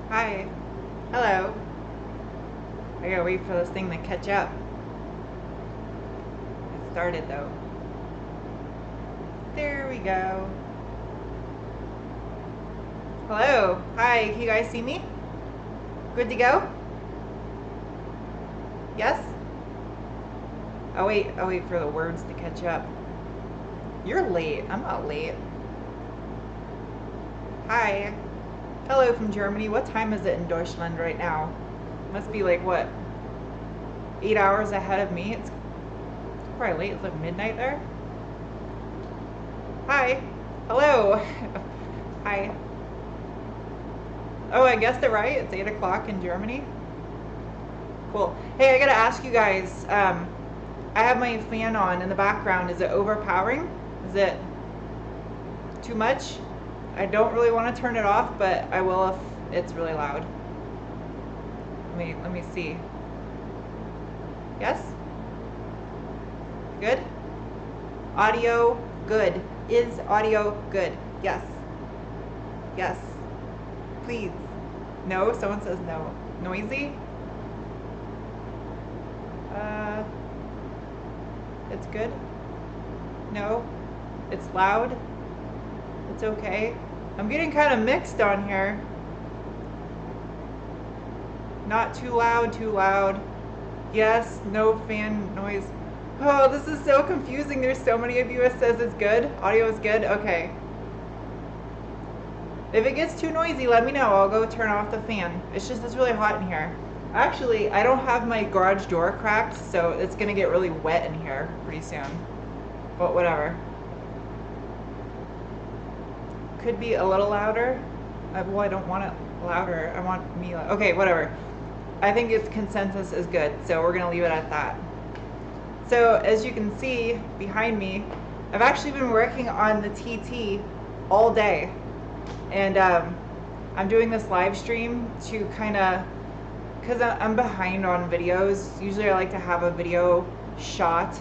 Hi. Hello. I gotta wait for this thing to catch up. It started though. There we go. Hello. Hi. Can you guys see me? Good to go? Yes? I'll wait for the words to catch up. You're late. I'm not late. Hi. Hello from Germany. What time is it in Deutschland right now? Must be like what? 8 hours ahead of me. It's probably late. It's like midnight there. Hi. Hello. Hi. Oh, I guessed it right. It's 8 o'clock in Germany. Cool. Hey, I gotta ask you guys. I have my fan on in the background. Is it overpowering? Is it too much? I don't really want to turn it off, but I will if it's really loud. Let me see. Yes? Good? Audio good. Is audio good? Yes. Yes. Please. No? Someone says no. Noisy? It's good? No? It's loud? It's okay? I'm getting kind of mixed on here. Not too loud, too loud. Yes, no fan noise. Oh, this is so confusing. There's so many of you that says it's good. Audio is good? Okay. If it gets too noisy, let me know. I'll go turn off the fan. It's really hot in here. Actually, I don't have my garage door cracked, so it's gonna get really wet in here pretty soon. But whatever. Could be a little louder. Well, I don't want it louder. I want me loud. Okay, whatever. I think its consensus is good, so we're gonna leave it at that. So as you can see behind me, I've actually been working on the TT all day. And I'm doing this live stream to kind of, because I'm behind on videos. Usually I like to have a video shot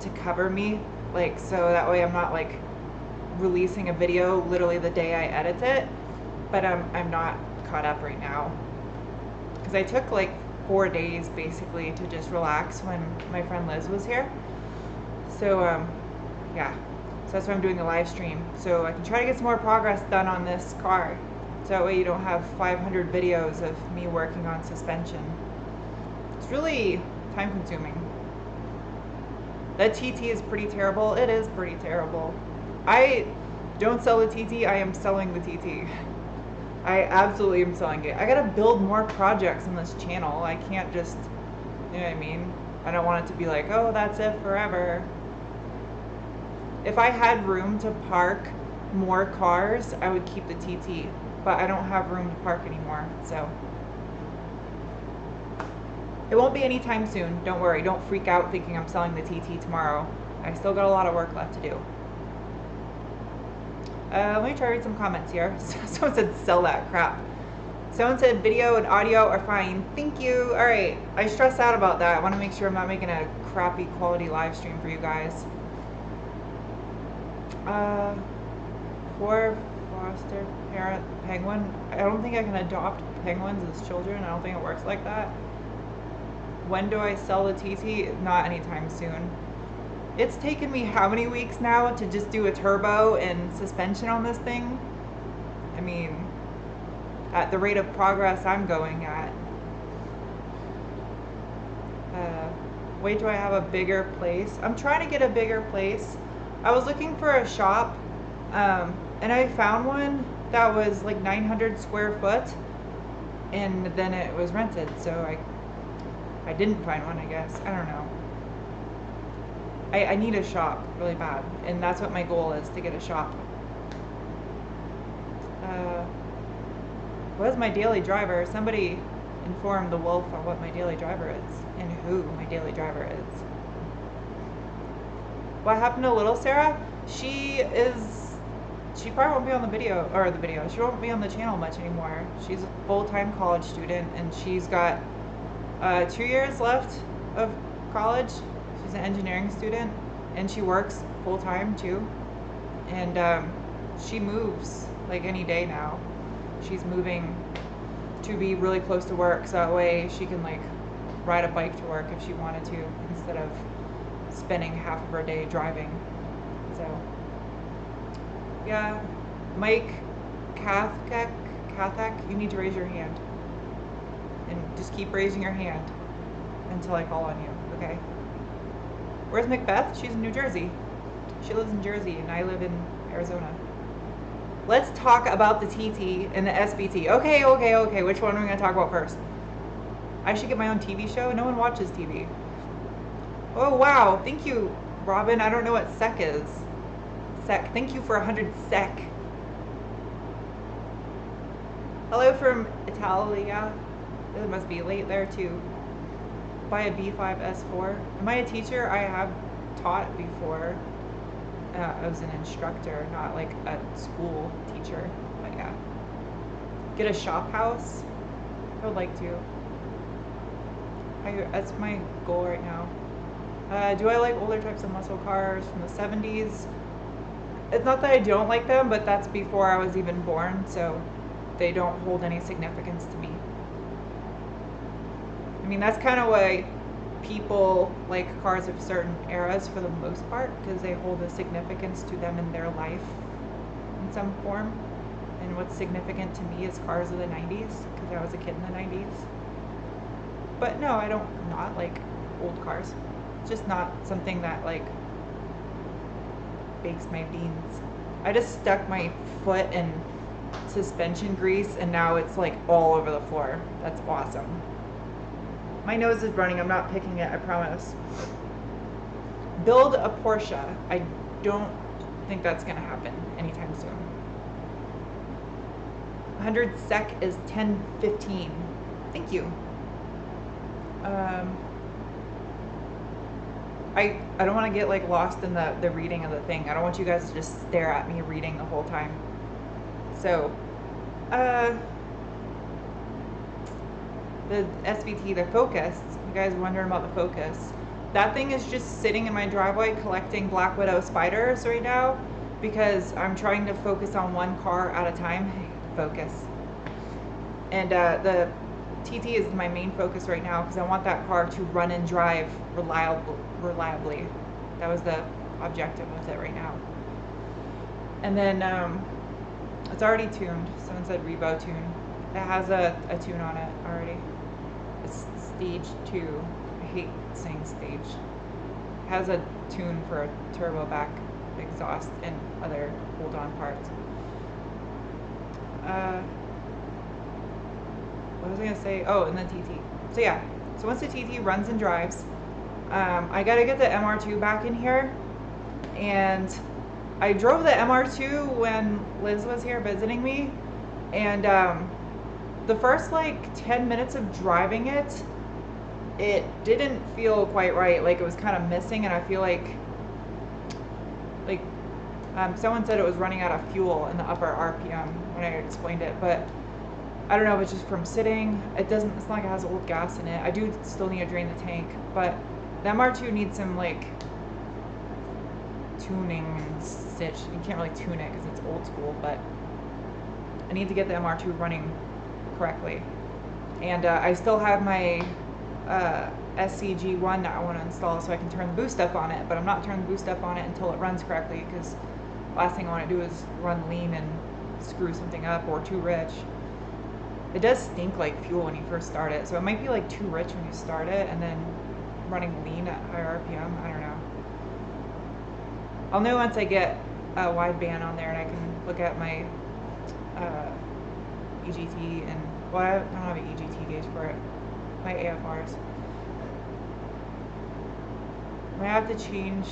to cover me, like, so that way I'm not like releasing a video literally the day I edit it. But I'm not caught up right now because I took like 4 days basically to just relax when my friend Liz was here. So yeah, so that's why I'm doing the live stream, so I can try to get some more progress done on this car, so that way you don't have 500 videos of me working on suspension. It's really time consuming. That TT is pretty terrible. It is pretty terrible. I don't sell the TT, I am selling the TT. I absolutely am selling it. I gotta build more projects on this channel. I can't just, you know what I mean? I don't want it to be like, oh, that's it forever. If I had room to park more cars, I would keep the TT, but I don't have room to park anymore, so. It won't be anytime soon, don't worry. Don't freak out thinking I'm selling the TT tomorrow. I still got a lot of work left to do. Let me try to read some comments here. Someone said, sell that crap. Someone said video and audio are fine. Thank you. All right, I stress out about that. I want to make sure I'm not making a crappy quality live stream for you guys. For foster parent penguin, I don't think I can adopt penguins as children. I don't think it works like that. When do I sell the TT? Not anytime soon. It's taken me how many weeks now to just do a turbo and suspension on this thing? I mean, at the rate of progress I'm going at. Wait, do I have a bigger place? I'm trying to get a bigger place. I was looking for a shop, and I found one that was like 900 square foot, and then it was rented, so I didn't find one, I guess. I don't know. I need a shop really bad, and that's what my goal is, to get a shop. What is my daily driver? Somebody inform the wolf on what my daily driver is and who my daily driver is. What happened to little Sarah? She probably won't be on the video, she won't be on the channel much anymore. She's a full-time college student, and she's got 2 years left of college. She's an engineering student, and she works full-time too. And she moves like any day now. She's moving to be really close to work, so that way she can like ride a bike to work if she wanted to, instead of spending half of her day driving. So yeah, Mike Kathak, you need to raise your hand, and just keep raising your hand until I call on you, okay? Where's Macbeth? She's in New Jersey. She lives in Jersey and I live in Arizona. Let's talk about the TT and the SBT. Okay. Which one are we gonna talk about first? I should get my own TV show. No one watches TV. Oh wow, thank you, Robin. I don't know what sec is. Sec, thank you for 100 sec. Hello from Italia. It must be late there too. Buy a B5 S4. Am I a teacher? I have taught before. I was an instructor, not like a school teacher, but yeah. Get a shop house? I would like to. That's my goal right now. Do I like older types of muscle cars from the 70s? It's not that I don't like them, but that's before I was even born, so they don't hold any significance to me. I mean, that's kind of why people like cars of certain eras for the most part, because they hold a significance to them in their life in some form. And what's significant to me is cars of the 90s, because I was a kid in the 90s. But no, I don't not like old cars. It's just not something that like bakes my beans. I just stuck my foot in suspension grease and now it's like all over the floor. That's awesome. My nose is running. I'm not picking it, I promise. Build a Porsche. I don't think that's gonna happen anytime soon. 100 sec is 10.15. Thank you. I don't want to get like lost in the reading of the thing. I don't want you guys to just stare at me reading the whole time. So, the SVT, the Focus, you guys wondering about the Focus. That thing is just sitting in my driveway collecting Black Widow spiders right now because I'm trying to focus on one car at a time. Focus. And the TT is my main focus right now because I want that car to run and drive reliably. That was the objective with it right now. And then it's already tuned. Someone said Revo tune. It has a tune on it already. It's stage 2. I hate saying stage. It has a tune for a turbo back exhaust and other hold-on parts. What was I gonna say? Oh, and then TT. So yeah, so once the TT runs and drives, I gotta get the MR2 back in here. And I drove the MR2 when Liz was here visiting me. And the first like 10 minutes of driving it, it didn't feel quite right. Like it was kind of missing, and I feel like someone said it was running out of fuel in the upper RPM when I explained it, but I don't know if it's just from sitting. It's not like it has old gas in it. I do still need to drain the tank, but the MR2 needs some like tuning and stitch. You can't really tune it because it's old school, but I need to get the MR2 running correctly. And I still have my SCG1 that I want to install so I can turn the boost up on it, but I'm not turning the boost up on it until it runs correctly, because last thing I want to do is run lean and screw something up, or too rich. It does stink like fuel when you first start it, so it might be like too rich when you start it, and then running lean at higher RPM, I don't know. I'll know once I get a wideband on there and I can look at my EGT and, well, I don't have an EGT gauge for it, my AFRs. I have to change,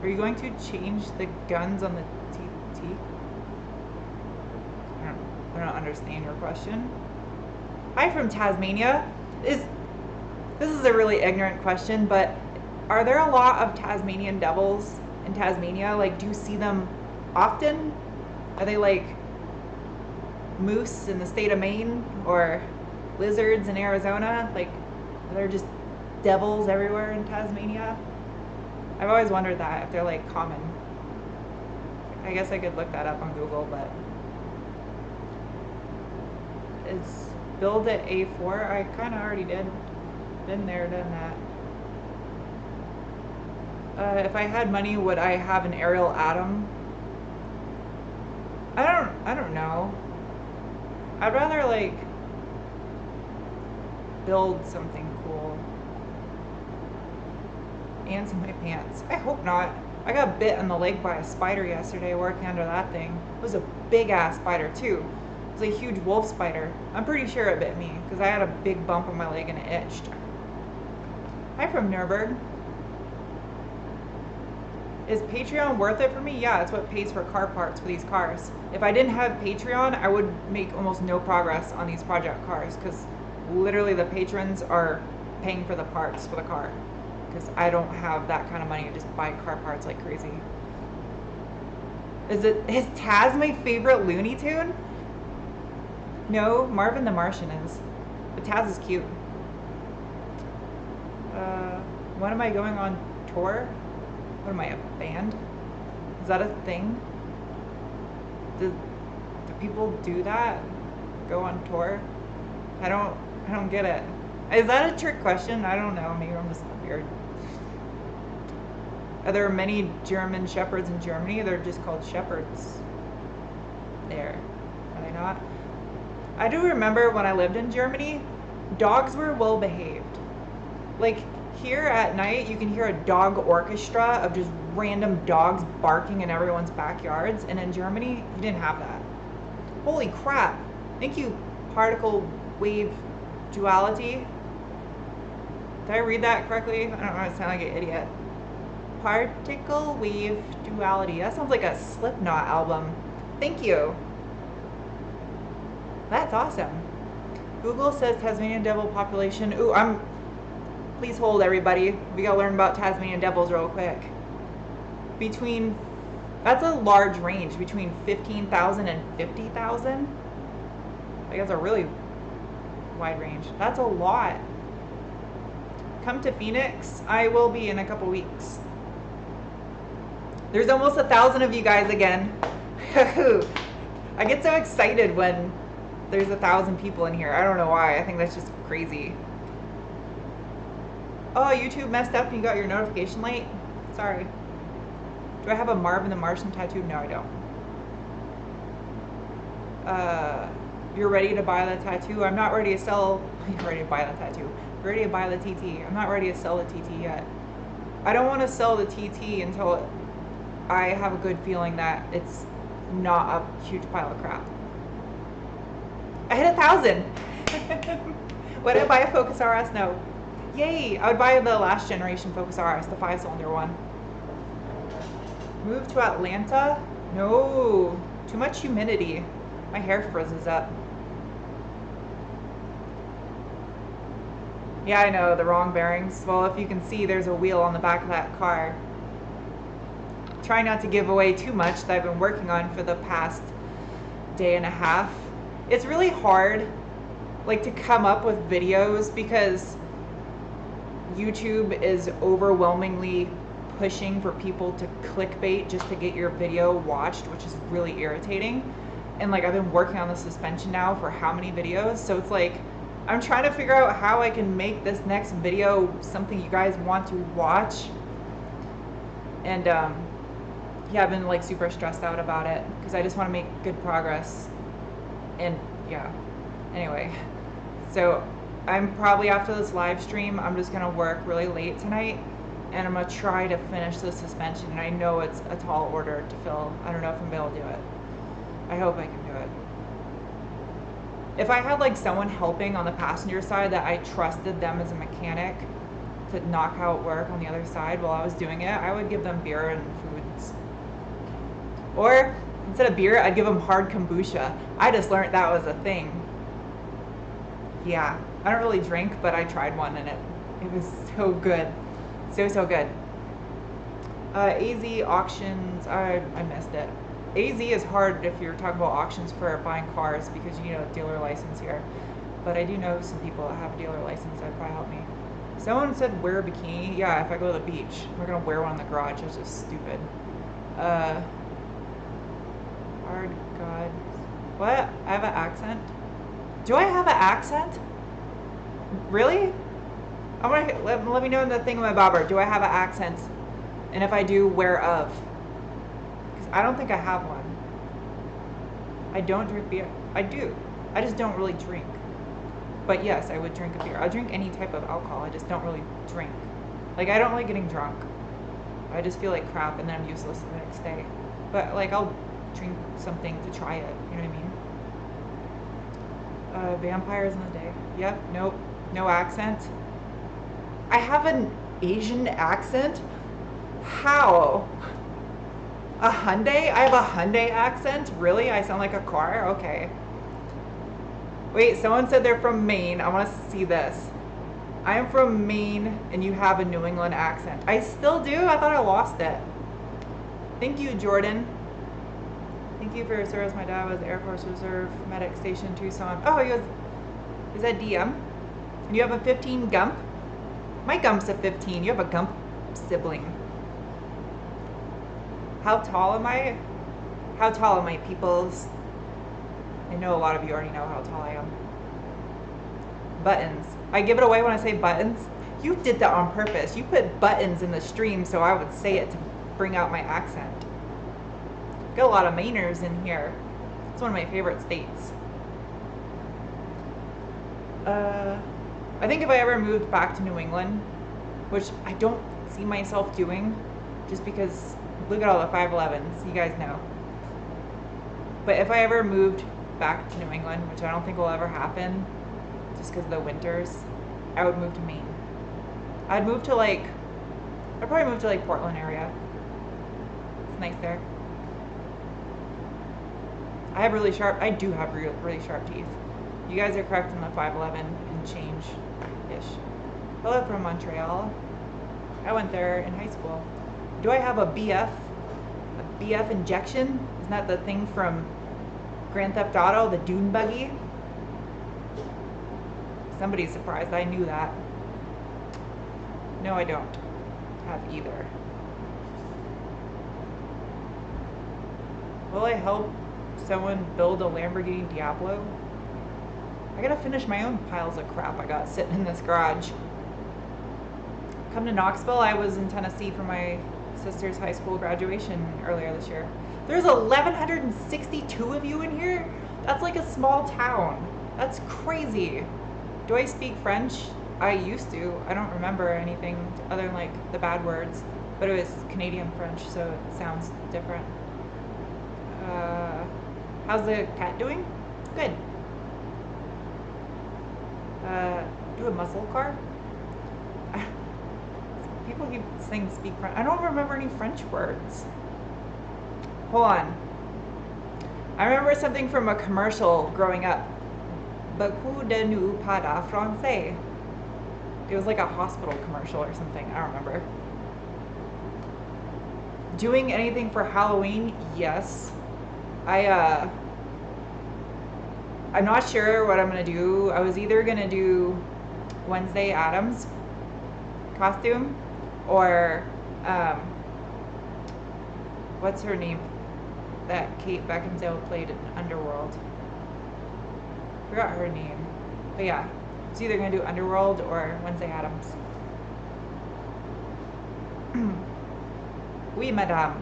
are you going to change the guns on the TT? I don't understand your question. Hi from Tasmania. This is a really ignorant question, but are there a lot of Tasmanian devils in Tasmania? Like, do you see them often? Are they like moose in the state of Maine, or lizards in Arizona? Like, are there just devils everywhere in Tasmania? I've always wondered that, if they're like common. I guess I could look that up on Google, but is build at A4. I kind of already did. Been there, done that. If I had money, would I have an aerial atom? I don't know. I'd rather like build something cool. Ants in my pants. I hope not. I got bit on the leg by a spider yesterday working under that thing. It was a big ass spider too. It was a huge wolf spider. I'm pretty sure it bit me because I had a big bump on my leg and it itched. Hi from Nuremberg. Is Patreon worth it for me? Yeah, it's what pays for car parts for these cars. If I didn't have Patreon, I would make almost no progress on these project cars because literally the patrons are paying for the parts for the car because I don't have that kind of money to just buy car parts like crazy. Is Taz my favorite Looney Tune? No, Marvin the Martian is. But Taz is cute. When am I going on tour? What am I, a band? Is that a thing? Do people do that? Go on tour? I don't get it. Is that a trick question? I don't know. Maybe I'm just weird. Are there many German shepherds in Germany? They're just called shepherds. There. Are they not? I do remember when I lived in Germany, dogs were well behaved. Like, here at night, you can hear a dog orchestra of just random dogs barking in everyone's backyards. And in Germany, you didn't have that. Holy crap. Thank you, particle wave duality. Did I read that correctly? I don't know, I sound like an idiot. Particle wave duality. That sounds like a Slipknot album. Thank you. That's awesome. Google says Tasmanian devil population. Ooh, please hold everybody. We gotta learn about Tasmanian devils real quick. That's a large range, between 15,000 and 50,000. Like that's a really wide range. That's a lot. Come to Phoenix. I will be in a couple weeks. There's almost 1,000 of you guys again. I get so excited when there's 1,000 people in here. I don't know why. I think that's just crazy. Oh, YouTube messed up and you got your notification late? Sorry. Do I have a Marvin the Martian tattoo? No, I don't. You're ready to buy the tattoo? I'm not ready to sell. You're ready to buy the tattoo. You're ready to buy the TT. I'm not ready to sell the TT yet. I don't want to sell the TT until I have a good feeling that it's not a huge pile of crap. I hit 1,000. Would I buy a Focus RS? No. Yay! I would buy the last generation Focus RS, the 5-cylinder one. Move to Atlanta? No. Too much humidity. My hair frizzes up. Yeah, I know, the wrong bearings. Well, if you can see, there's a wheel on the back of that car. Try not to give away too much that I've been working on for the past day and a half. It's really hard, like, to come up with videos because YouTube is overwhelmingly pushing for people to clickbait just to get your video watched, which is really irritating. And like I've been working on the suspension now for how many videos, so it's like I'm trying to figure out how I can make this next video something you guys want to watch. And yeah, I've been like super stressed out about it because I just want to make good progress. And yeah, anyway, so I'm probably after this live stream, I'm just gonna work really late tonight and I'm gonna try to finish the suspension. And I know it's a tall order to fill. I don't know if I'm gonna be able to do it. I hope I can do it. If I had like someone helping on the passenger side that I trusted them as a mechanic to knock out work on the other side while I was doing it, I would give them beer and foods. Or instead of beer, I'd give them hard kombucha. I just learned that was a thing. Yeah, I don't really drink, but I tried one and it was so good. So good. AZ auctions, I missed it. AZ is hard if you're talking about auctions for buying cars because you need a dealer license here. But I do know some people that have a dealer license that would probably help me. Someone said wear a bikini. Yeah, if I go to the beach, we're gonna wear one in the garage. That's just stupid. Hard God. What? I have an accent? Do I have an accent? Really? I want to let me know in the thingamabobber. Do I have an accent? And if I do, where of? Because I don't think I have one. I don't drink beer. I do. I just don't really drink. But yes, I would drink a beer. I'll drink any type of alcohol. I just don't really drink. Like, I don't like getting drunk. I just feel like crap and then I'm useless the next day. But like, I'll drink something to try it. You know what I mean? Vampires in the day. Yep. Nope. No accent. I have an Asian accent? How? A Hyundai? I have a Hyundai accent? Really? I sound like a car? Okay. Wait, someone said they're from Maine. I want to see this. I am from Maine and you have a New England accent. I still do? I thought I lost it. Thank you, Jordan. Thank you for your service. My dad was Air Force Reserve Medic Station Tucson. Oh, he was, is that DM? And you have a 15 Gump? My Gump's a 15. You have a Gump sibling. How tall am I? How tall am I, peoples? I know a lot of you already know how tall I am. Buttons. I give it away when I say buttons. You did that on purpose. You put buttons in the stream so I would say it to bring out my accent. Got a lot of Mainers in here. It's one of my favorite states. I think if I ever moved back to New England, which I don't see myself doing, just because look at all the 511s, you guys know. But if I ever moved back to New England, which I don't think will ever happen, just because of the winters, I would move to Maine. I'd move to like, I'd probably move to like Portland area. It's nice there. I have really sharp, I do have really sharp teeth. You guys are correct in the 5'11" and change-ish. Hello from Montreal. I went there in high school. Do I have a BF? A BF injection? Isn't that the thing from Grand Theft Auto, the dune buggy? Somebody's surprised I knew that. No, I don't have either. Will I help someone build a Lamborghini Diablo? I gotta finish my own piles of crap I got sitting in this garage. Come to Knoxville. I was in Tennessee for my sister's high school graduation earlier this year. There's 1,162 of you in here? That's like a small town. That's crazy. Do I speak French? I used to. I don't remember anything other than like the bad words, but it was Canadian French, so it sounds different. How's the cat doing? Good. Do a muscle car? People keep saying speak French. I don't remember any French words. Hold on. I remember something from a commercial growing up. Beaucoup de nous parlent français. It was like a hospital commercial or something. I don't remember. Doing anything for Halloween? Yes. I'm not sure what I'm gonna do. I was either gonna do Wednesday Addams costume or what's her name that Kate Beckinsale played in Underworld. Forgot her name, but yeah, it's either gonna do Underworld or Wednesday Addams. Oui, madame.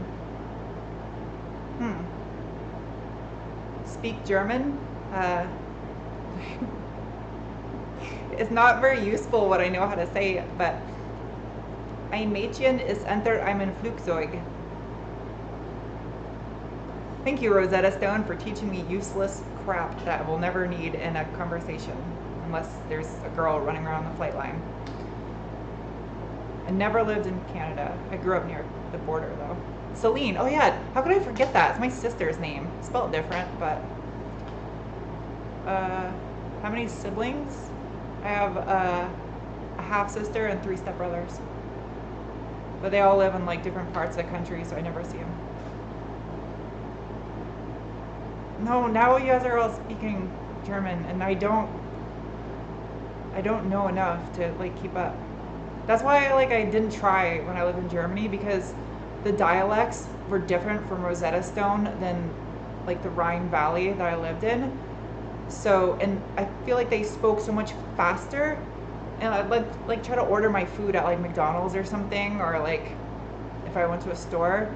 Speak German? It's not very useful what I know how to say, but ein Mädchen ist unter einem Flugzeug. Thank you, Rosetta Stone, for teaching me useless crap that I will never need in a conversation, unless there's a girl running around the flight line. I never lived in Canada. I grew up near the border, though. Celine, oh yeah, how could I forget that? It's my sister's name. Spelled different, but... how many siblings? I have a half-sister and 3 stepbrothers. But they all live in like different parts of the country, so I never see them. No, now you guys are all speaking German, and I don't know enough to like keep up. That's why I didn't try when I lived in Germany, because the dialects were different from Rosetta Stone than like the Rhine Valley that I lived in. So, and I feel like they spoke so much faster, and I'd like try to order my food at like McDonald's or something, or like if I went to a store,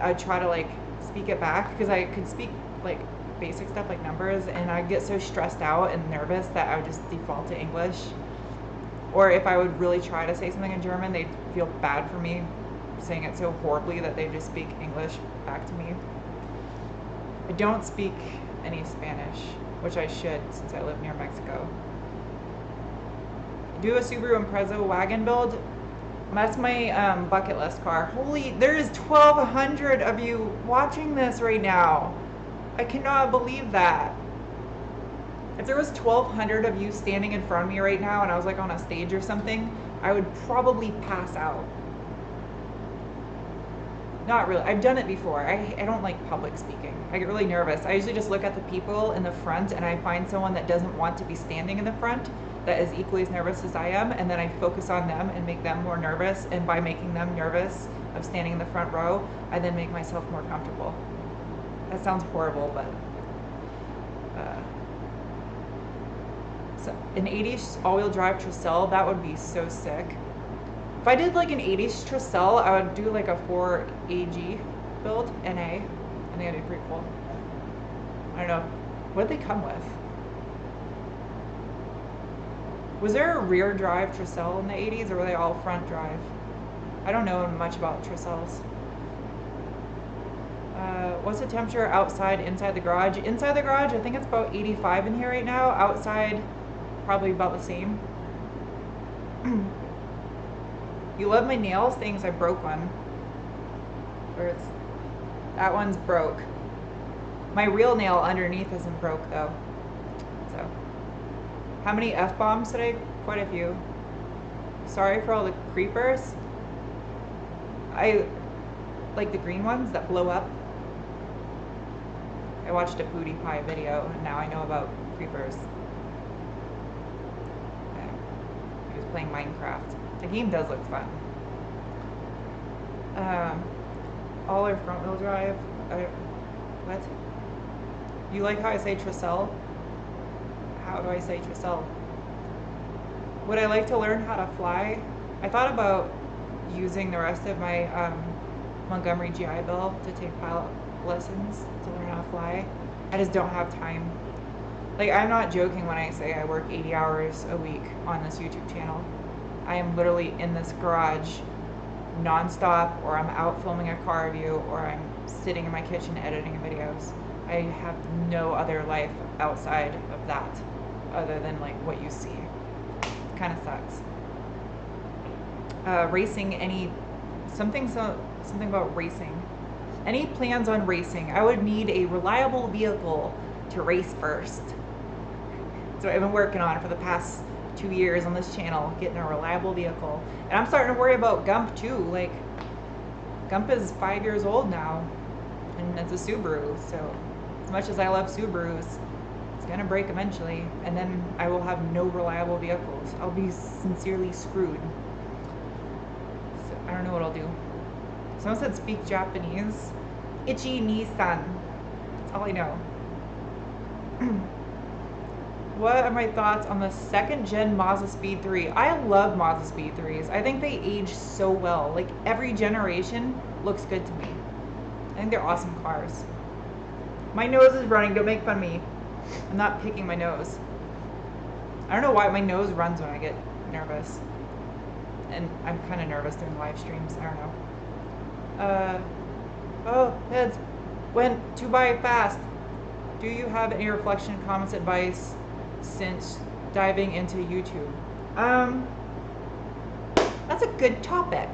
I'd try to like speak it back because I could speak like basic stuff like numbers, and I'd get so stressed out and nervous that I would just default to English. Or if I would really try to say something in German, they'd feel bad for me saying it so horribly that they just speak English back to me. I don't speak any Spanish, which I should since I live near Mexico. Do a Subaru Impreza wagon build. That's my bucket list car. Holy, there's 1,200 of you watching this right now. I cannot believe that. If there was 1,200 of you standing in front of me right now and I was like on a stage or something, I would probably pass out. Not really. I've done it before. I don't like public speaking. I get really nervous. I usually just look at the people in the front and I find someone that doesn't want to be standing in the front that is equally as nervous as I am, and then I focus on them and make them more nervous, and by making them nervous of standing in the front row, I then make myself more comfortable. That sounds horrible, but so an 80s all-wheel drive Tercel, that would be so sick. If I did like an 80s Tercel, I would do like a 4AG build, NA. I think that'd be pretty cool. I don't know. What did they come with? Was there a rear drive Tercel in the 80s, or were they all front drive? I don't know much about Tercels. What's the temperature outside, inside the garage? Inside the garage, I think it's about 85 in here right now. Outside, probably about the same. You love my nails? Thanks, I broke one. Or that one's broke. My real nail underneath isn't broke though. So, how many F-bombs today? Quite a few. Sorry for all the creepers. I like the green ones that blow up. I watched a PewDiePie video and now I know about creepers. He was playing Minecraft. The game does look fun. All are front wheel drive. What? You like how I say Tercel? How do I say Tercel? Would I like to learn how to fly? I thought about using the rest of my Montgomery GI Bill to take pilot lessons to learn how to fly. I just don't have time. Like, I'm not joking when I say I work 80 hours a week on this YouTube channel. I am literally in this garage non-stop, or I'm out filming a car review, or I'm sitting in my kitchen editing videos. I have no other life outside of that, other than like what you see. It kind of sucks. Racing, something about racing. Any plans on racing? I would need a reliable vehicle to race first. So I've been working on it for the past 2 years on this channel, getting a reliable vehicle. And I'm starting to worry about Gump too. Like, Gump is 5 years old now, and it's a Subaru. So as much as I love Subarus, it's gonna break eventually, and then I will have no reliable vehicles. I'll be sincerely screwed. So I don't know what I'll do. Someone said speak Japanese. Ichi Nissan. That's all I know. What are my thoughts on the second gen Mazda Speed 3? I love Mazda Speed 3s. I think they age so well. Like, every generation looks good to me. I think they're awesome cars. My nose is running, don't make fun of me. I'm not picking my nose. I don't know why my nose runs when I get nervous. And I'm kind of nervous during live streams, I don't know. Oh, heads went too by fast. Do you have any reflection, comments, advice since diving into YouTube? That's a good topic.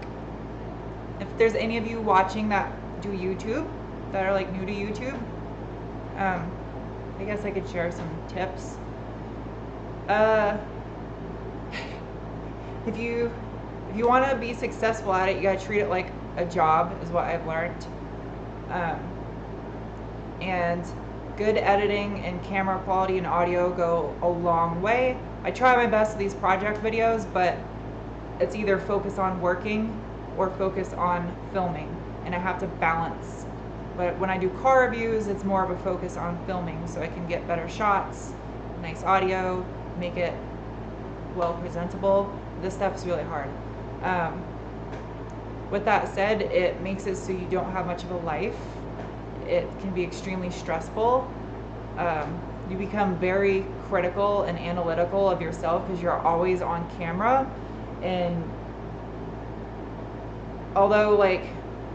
If there's any of you watching that do YouTube, that are like new to YouTube, I guess I could share some tips. If you want to be successful at it, you gotta treat it like a job, is what I've learned. And good editing and camera quality and audio go a long way. I try my best with these project videos, but it's either focus on working or focus on filming, and I have to balance. But when I do car reviews, it's more of a focus on filming, so I can get better shots nice audio, make it well presentable. This stuff's really hard. With that said, it makes it so you don't have much of a life. It can be extremely stressful. You become very critical and analytical of yourself because you're always on camera. And although like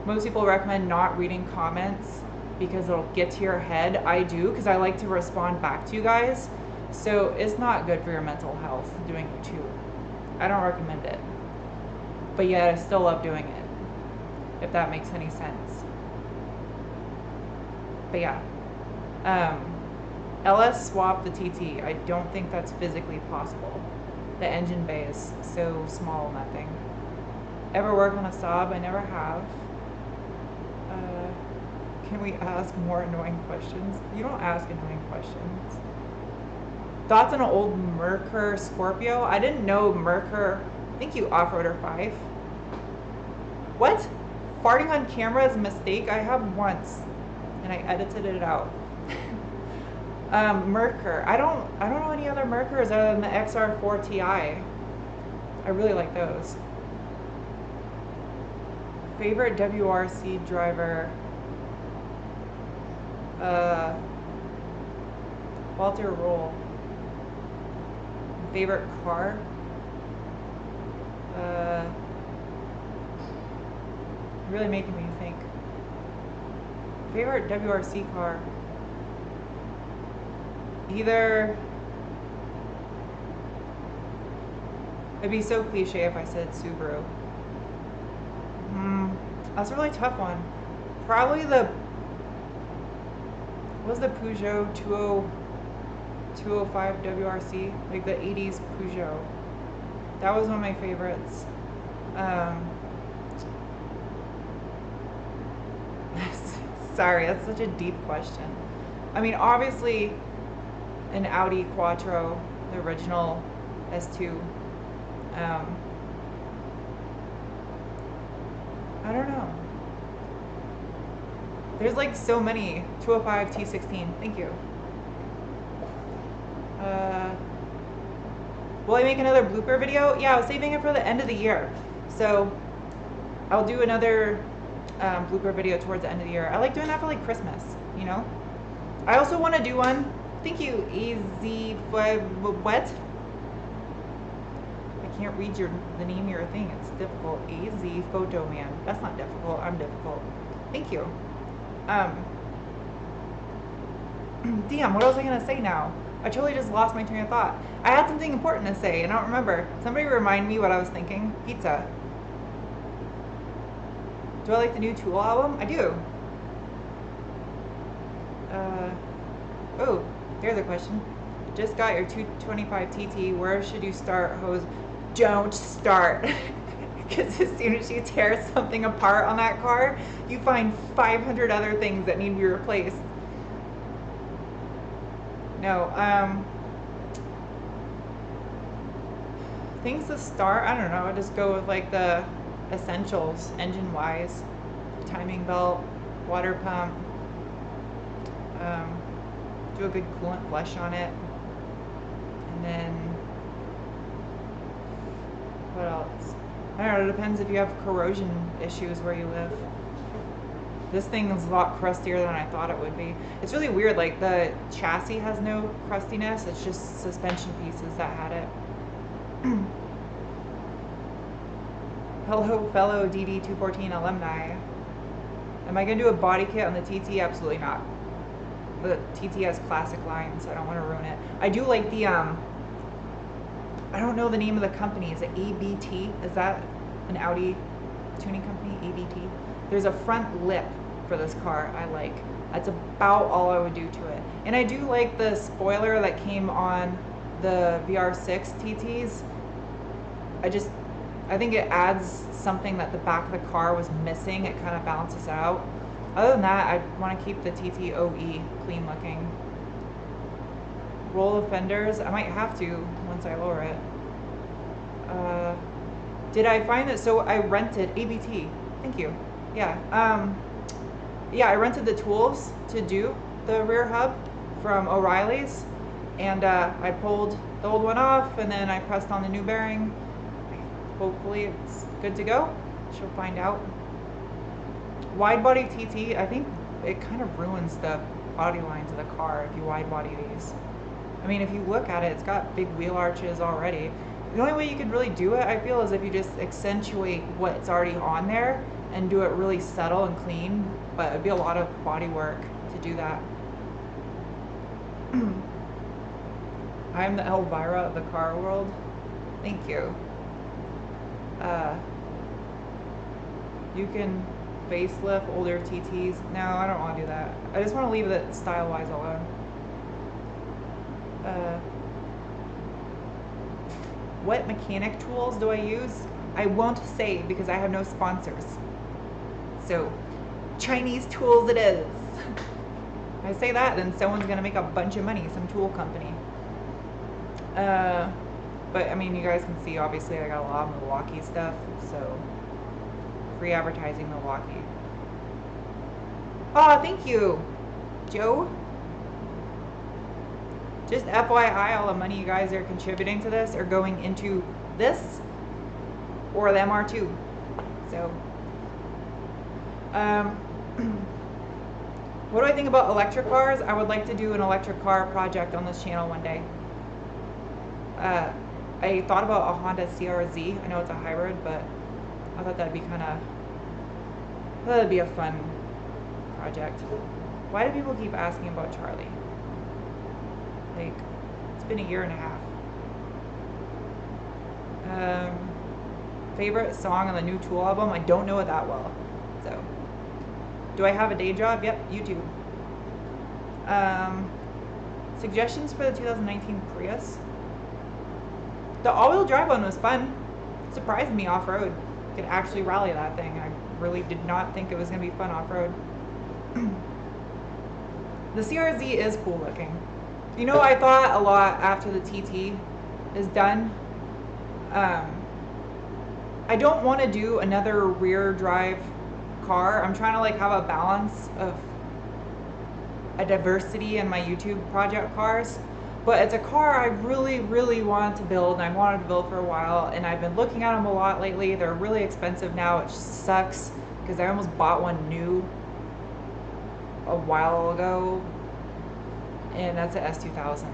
most people recommend not reading comments because it'll get to your head, I do because I like to respond back to you guys. So it's not good for your mental health doing YouTube. I don't recommend it. But yet I still love doing it, if that makes any sense. But yeah. LS swap the TT. I don't think that's physically possible. The engine bay is so small in that thing. Ever work on a Saab? I never have. Can we ask more annoying questions? You don't ask annoying questions. Thoughts on an old Merkur Scorpio? I didn't know Merkur. Thank you, Offroader 5. What? Farting on camera is a mistake? I have once, and I edited it out. Merkur. I don't know any other Merkurs other than the XR4 Ti. I really like those. Favorite WRC driver? Walter Roll. Favorite car? Really making me think. Favorite WRC car? Either, it'd be so cliche if I said Subaru. That's a really tough one. Probably what was the Peugeot 205 WRC? Like the 80s Peugeot. That was one of my favorites. Sorry, that's such a deep question. I mean, obviously, an Audi Quattro, the original S2. I don't know. There's like so many. 205 T16. Thank you. Will I make another blooper video? Yeah, I was saving it for the end of the year. So I'll do another blooper video towards the end of the year. I like doing that for like Christmas, you know? I also want to do one. Thank you, Easy. What? I can't read the name of your thing. It's difficult. Easy Photo Man. That's not difficult. I'm difficult. Thank you. Damn, what was I gonna say now? I totally just lost my train of thought. I had something important to say and I don't remember. Somebody remind me what I was thinking. Pizza. Do I like the new Tool album? I do. Oh, here's a question. Just got your 225 TT. Where should you start, hose? Don't start. Because as soon as you tear something apart on that car, you find 500 other things that need to be replaced. No, things to start, I don't know, I just go with like the essentials, engine-wise, timing belt, water pump, do a good coolant flush on it, and then, what else? I don't know, it depends if you have corrosion issues where you live. This thing is a lot crustier than I thought it would be. It's really weird, like the chassis has no crustiness, it's just suspension pieces that had it. Hello, fellow DD214 alumni. Am I going to do a body kit on the TT? Absolutely not. The TT has classic lines, so I don't want to ruin it. I do like the, I don't know the name of the company. Is it ABT? Is that an Audi tuning company? ABT? There's a front lip for this car I like. That's about all I would do to it. And I do like the spoiler that came on the VR6 TTs. I think it adds something that the back of the car was missing. It kind of balances out. Other than that, I want to keep the TT OE clean looking. Roll of fenders, I might have to once I lower it. Did I find that? So I rented ABT. Thank you. Yeah. Yeah, I rented the tools to do the rear hub from O'Reilly's, And I pulled the old one off, and then I pressed on the new bearing. Hopefully it's good to go. She'll find out. Wide body TT, I think it kind of ruins the body lines of the car if you wide body these. I mean, if you look at it, it's got big wheel arches already. The only way you could really do it, I feel, is if you just accentuate what's already on there and do it really subtle and clean, but it'd be a lot of body work to do that. I'm the Elvira of the car world. Thank you. You can facelift older TTs. No, I don't want to do that. I just want to leave it style-wise alone. What mechanic tools do I use? I won't say because I have no sponsors. So, Chinese tools it is. I say that, then someone's gonna make a bunch of money, some tool company. But I mean, you guys can see, obviously, I got a lot of Milwaukee stuff, so free advertising Milwaukee. Oh, thank you, Joe. Just FYI, all the money you guys are contributing to this are going into this or the MR2. So, what do I think about electric cars? I would like to do an electric car project on this channel one day. I thought about a Honda CRZ. I know it's a hybrid, but I thought that'd be that'd be a fun project. Why do people keep asking about Charlie? Like, it's been a year and a half. Favorite song on the new Tool album? I don't know it that well. So, do I have a day job? Yep, YouTube. Suggestions for the 2019 Prius? The all-wheel drive one was fun. It surprised me off-road. Could actually rally that thing. I really did not think it was going to be fun off-road. The CRZ is cool looking. You know, I thought a lot after the TT is done. I don't want to do another rear drive car. I'm trying to like have a balance of a diversity in my YouTube project cars. But it's a car I really, really wanted to build, and I wanted to build for a while, and I've been looking at them a lot lately. They're really expensive now, which sucks, because I almost bought one new a while ago, and that's a S2000.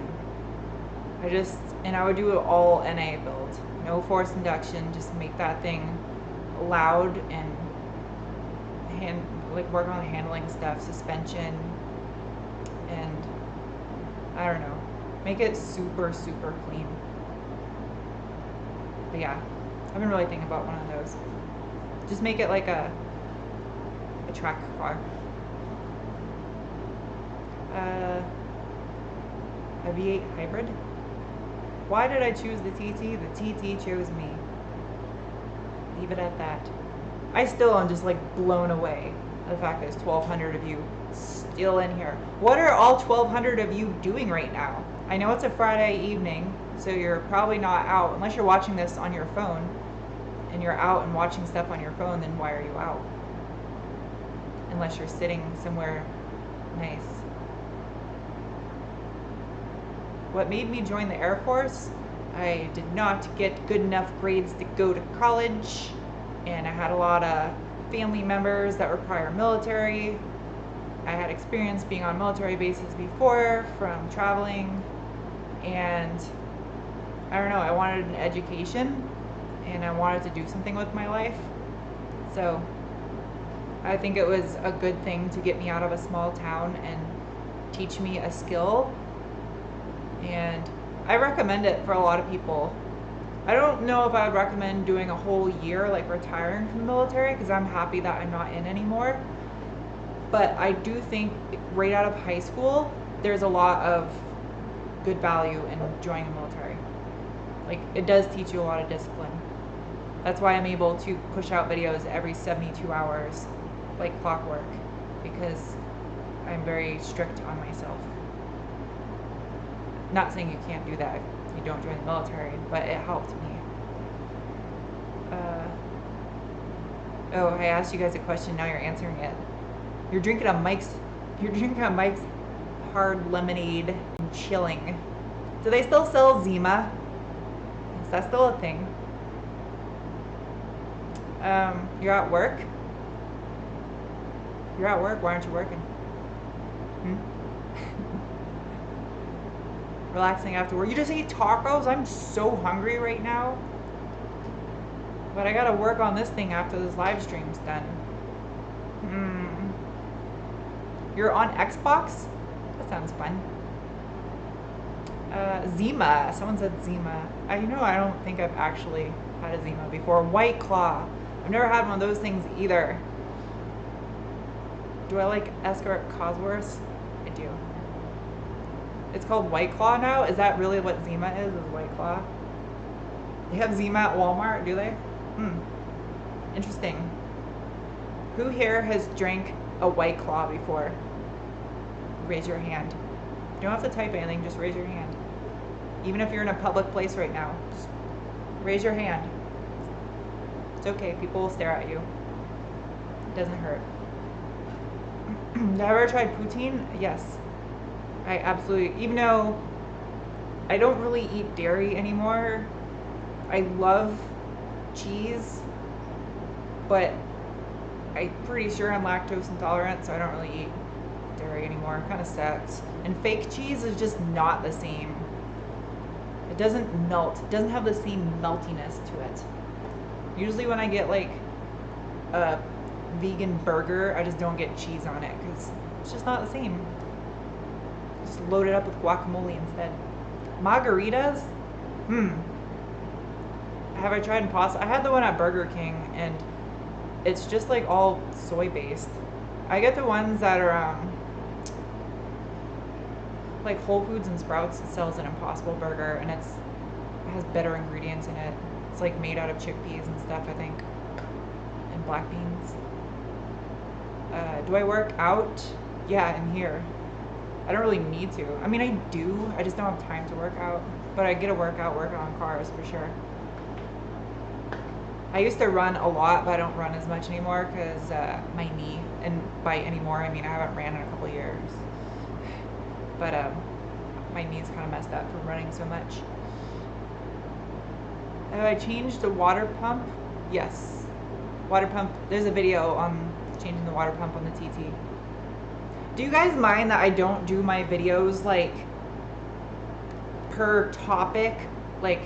I would do it all NA build. No forced induction, just make that thing loud and work on handling stuff, suspension, and I don't know. Make it super, super clean. But yeah, I've been really thinking about one of those. Just make it like a track car. A V8 hybrid. Why did I choose the TT? The TT chose me. Leave it at that. I still am just like blown away at the fact there's 1,200 of you still in here. What are all 1,200 of you doing right now? I know it's a Friday evening, so you're probably not out. Unless you're watching this on your phone, and you're out and watching stuff on your phone, then why are you out? Unless you're sitting somewhere nice. What made me join the Air Force? I did not get good enough grades to go to college, and I had a lot of family members that were prior military. I had experience being on military bases before from traveling, and I don't know, I wanted an education and I wanted to do something with my life. So I think it was a good thing to get me out of a small town and teach me a skill, and I recommend it for a lot of people. I don't know if I would recommend doing a whole year, like retiring from the military, because I'm happy that I'm not in anymore. But I do think right out of high school, there's a lot of good value in joining the military. Like, it does teach you a lot of discipline. That's why I'm able to push out videos every 72 hours, like clockwork, because I'm very strict on myself. Not saying you can't do that if you don't join the military, but it helped me. Oh, I asked you guys a question, now you're answering it. You're drinking a Mike's hard lemonade and chilling. Do they still sell Zima? Is that still a thing? You're at work? You're at work, why aren't you working? Relaxing after work. You just ate tacos? I'm so hungry right now. But I gotta work on this thing after this live stream's done. You're on Xbox? That sounds fun. Zima. Someone said Zima. You know, I don't think I've actually had a Zima before. White Claw. I've never had one of those things either. Do I like escort Cosworth? I do. It's called White Claw now? Is that really what Zima is White Claw? They have Zima at Walmart, do they? Interesting. Who here has drank a White Claw before? Raise your hand. You don't have to type anything, just raise your hand. Even if you're in a public place right now, just raise your hand. It's okay, people will stare at you. It doesn't hurt. Have I ever tried poutine? Yes. I absolutely, even though I don't really eat dairy anymore, I love cheese, but I'm pretty sure I'm lactose intolerant, so I don't really eat dairy anymore. It kind of sucks. And fake cheese is just not the same. It doesn't melt. It doesn't have the same meltiness to it. Usually when I get like a vegan burger, I just don't get cheese on it because it's just not the same. Just load it up with guacamole instead. Margaritas? Have I tried Impossible? I had the one at Burger King and it's just like all soy based. I get the ones that are like Whole Foods and Sprouts sells an Impossible burger and it has better ingredients in it. It's like made out of chickpeas and stuff, I think, and black beans. Do I work out? Yeah, in here. I don't really need to. I mean, I do. I just don't have time to work out. But I get a workout working on cars for sure. I used to run a lot, but I don't run as much anymore because my knee, and by anymore, I mean I haven't ran in a couple years. But my knee's kind of messed up from running so much. Have I changed the water pump? Yes. Water pump, there's a video on changing the water pump on the TT. Do you guys mind that I don't do my videos like per topic? Like,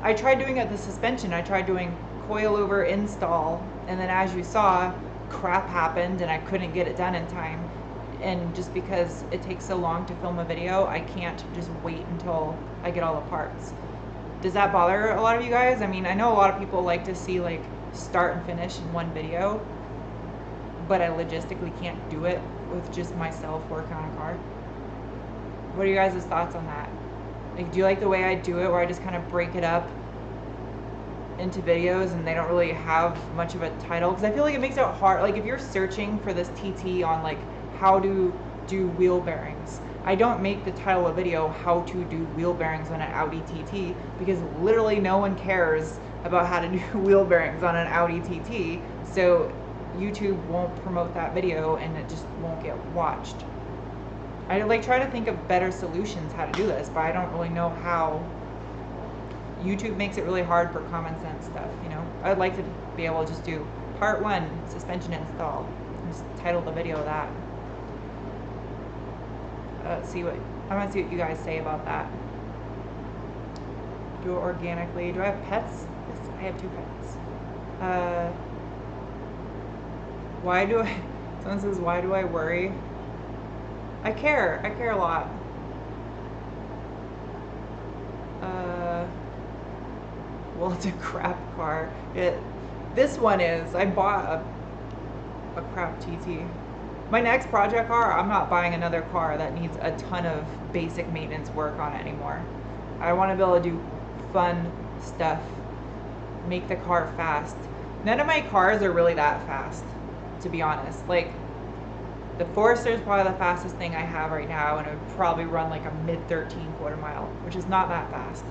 I tried doing it the suspension. I tried doing coilover install, and then as you saw, crap happened and I couldn't get it done in time. And just because it takes so long to film a video, I can't just wait until I get all the parts. Does that bother a lot of you guys? I mean, I know a lot of people like to see like start and finish in one video, but I logistically can't do it with just myself working on a car. What are you guys' thoughts on that? Like, do you like the way I do it, where I just kind of break it up into videos and they don't really have much of a title? Because I feel like it makes it hard. Like, if you're searching for this TT on like how to do wheel bearings, I don't make the title of video how to do wheel bearings on an Audi TT, because literally no one cares about how to do wheel bearings on an Audi TT. So YouTube won't promote that video and it just won't get watched. I like try to think of better solutions how to do this, but I don't really know how. YouTube makes it really hard for common sense stuff, you know? I'd like to be able to just do part 1, suspension install, and just title the video that. I want to see what you guys say about that. Do it organically. Do I have pets? Yes, I have 2 pets. Why do I, someone says, why do I worry? I care a lot. Well, it's a crap car. This one is, I bought a crap TT. My next project car, I'm not buying another car that needs a ton of basic maintenance work on it anymore. I want to be able to do fun stuff, make the car fast. None of my cars are really that fast, to be honest. Like, the Forester is probably the fastest thing I have right now, and it would probably run like a mid-13 quarter mile, which is not that fast.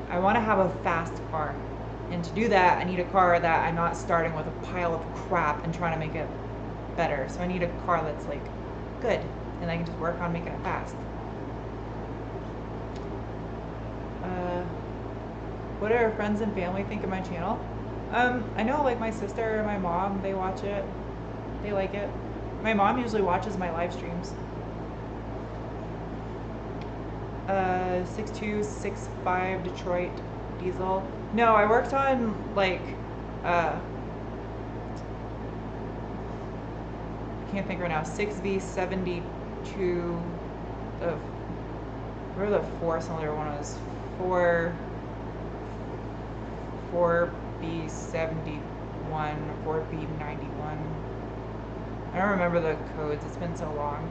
I want to have a fast car, and to do that, I need a car that I'm not starting with a pile of crap and trying to make it better. So I need a car that's like good, and I can just work on making it fast. What do our friends and family think of my channel? I know like my sister and my mom, they watch it. They like it. My mom usually watches my live streams. 6265 Detroit diesel. No, I worked on like I can't think right now. 6V72 of where the 4-cylinder one was. 4B71, 4B91. I don't remember the codes. It's been so long.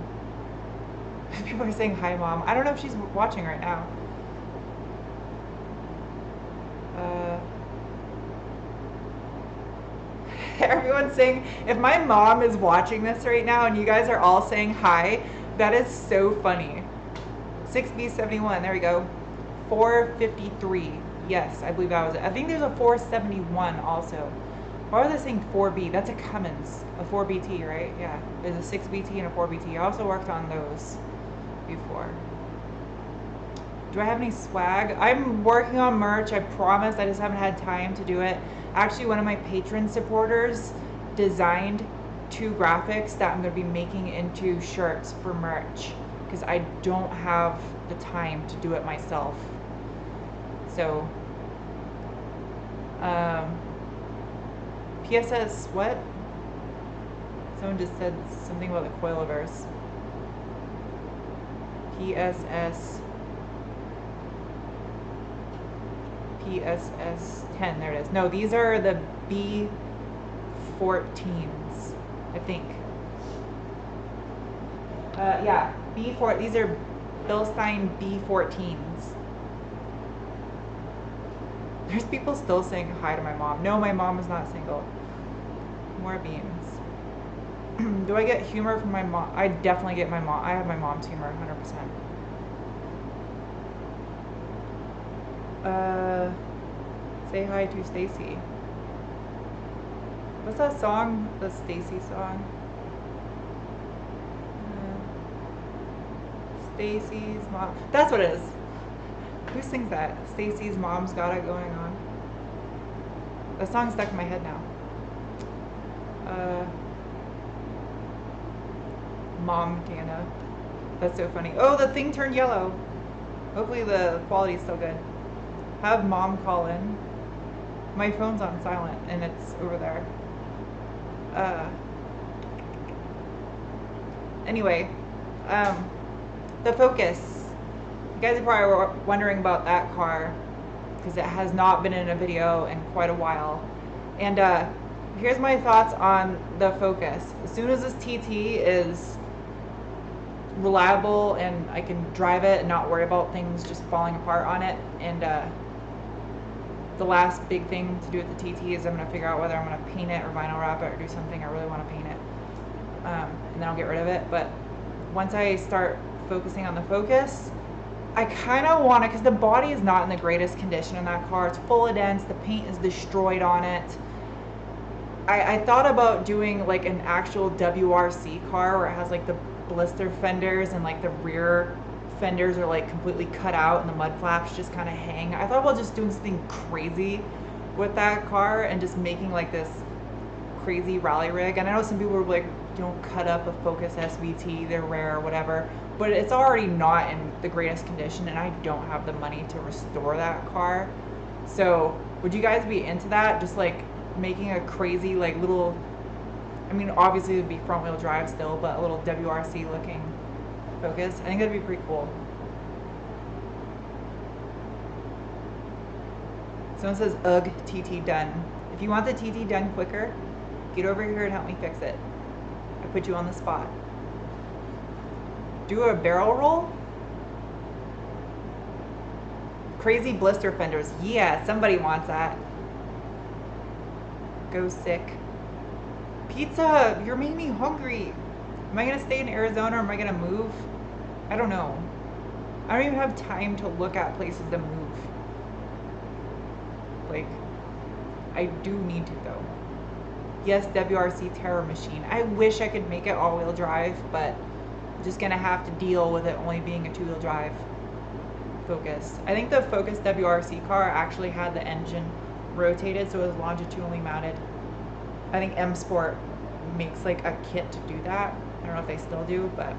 People are saying hi, Mom. I don't know if she's watching right now. Everyone's saying, if my mom is watching this right now and you guys are all saying hi, that is so funny. 6B71, there we go. 453, yes, I believe that was it. I think there's a 471 also. Why was I saying 4B? That's a Cummins, a 4BT, right? Yeah, there's a 6BT and a 4BT. I also worked on those before. Do I have any swag? I'm working on merch, I promise. I just haven't had time to do it. Actually, one of my patron supporters designed 2 graphics that I'm going to be making into shirts for merch because I don't have the time to do it myself. So, PSS, what? Someone just said something about the coiloverse. PSS 10, there it is. No, these are the B14s, I think. Yeah, B4, these are Bilstein B14s. There's people still saying hi to my mom. No, my mom is not single. More beans. Do I get humor from my mom? I definitely get my mom. I have my mom's humor, 100%. Say hi to Stacy. What's that song? The Stacy song? Stacy's mom. That's what it is. Who sings that? Stacy's mom's got it going on. The song's stuck in my head now. Mom Tana. That's so funny. Oh, the thing turned yellow. Hopefully the quality's still good. Have mom call in. My phone's on silent and it's over there. Anyway, the Focus. You guys are probably wondering about that car because it has not been in a video in quite a while. And here's my thoughts on the Focus. As soon as this TT is reliable and I can drive it and not worry about things just falling apart on it, and the last big thing to do with the TT is I'm going to figure out whether I'm going to paint it or vinyl wrap it or do something. I really want to paint it, and then I'll get rid of it. But once I start focusing on the Focus, I kind of want to, because the body is not in the greatest condition in that car. It's full of dents, the paint is destroyed on it. I thought about doing like an actual WRC car where it has like the blister fenders and like the rear fenders are like completely cut out and the mud flaps just kind of hang. I thought about just doing something crazy with that car and just making like this crazy rally rig. And I know some people were like, don't cut up a Focus SVT, they're rare or whatever, but it's already not in the greatest condition and I don't have the money to restore that car. So would you guys be into that? Just like making a crazy like little, I mean obviously it would be front wheel drive still, but a little WRC looking Focus. I think that'd be pretty cool. Someone says, ugh, TT done. If you want the TT done quicker, get over here and help me fix it. I put you on the spot. Do a barrel roll? Crazy blister fenders. Yeah, somebody wants that. Go sick. Pizza, you're making me hungry. Am I gonna stay in Arizona or am I gonna move? I don't know. I don't even have time to look at places to move. Like, I do need to though. Yes, WRC Terror Machine. I wish I could make it all-wheel drive, but I'm just gonna have to deal with it only being a 2-wheel drive. Focus. I think the Focus WRC car actually had the engine rotated, so it was longitudinally mounted. I think M Sport makes like a kit to do that. I don't know if they still do, but